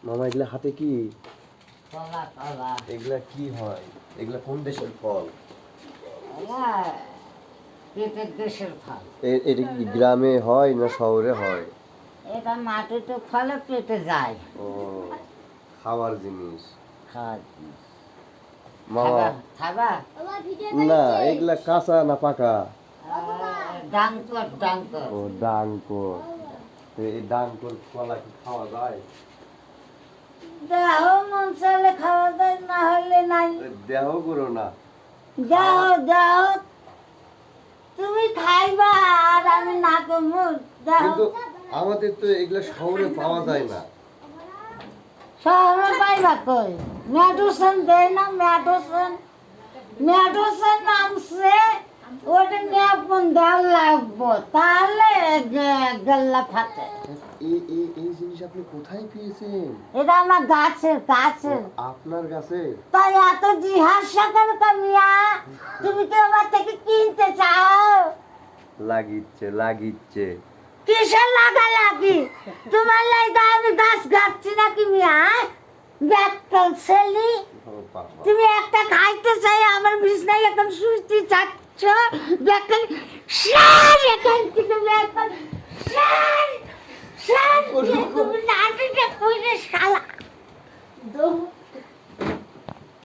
মামা এগুলা হাতে কি? কলা কলা এগুলা কি হয়? এগুলা কোন দেশের ফল? পেটের দেশের ফল। এটা কি গ্রামে হয় না শহরে হয়? এটা মাটিতে ফলে পেটে যায়। ও, খাওয়ার জিনিস। খাওয়ার জিনিস। মামা খাবা? না, এগুলা কাঁচা না পাকা? ডাঙ্কর ডাঙ্কর। ও ডাঙ্কর। এই ডাঙ্কর কলা কি খাওয়া যায়? দেহ মন চাইলে খাওয়া যায়, না হলে নাই। দেহ করো না। যাও যাও, তুমি খাইবা আর আমি না করবো। কিন্তু আমাদের তো এগুলা শহরে পাওয়া যায় না। শহরে পাইবা কই? মেডিসিন দেয় না, মেডিসিন মেডিসিন নামছে, ওটা নিয়ে আপন দেওয়া লাগবো, তাহলে গেল্লা ফাটে। এই জিনিস আপনি কোথায় পেয়েছেন? এটা আমার গাছের গাছের। আপনার কাছে? তাই এত জিজ্ঞাসা করে কামিয়া, তুমি কি আমার থেকে কিনতে চাও? লাগিচ্ছে লাগিচ্ছে। কিসের লাগা লাগি? তোমার লাগা আমি গাছ গাচ্ছি নাকি মিয়া? ব্যাকল ছেলি, তুমি একটা খাইতে চাই আমার বিছনায় এখন শুইতে চাচ্ছ, ব্যাকল সার এখন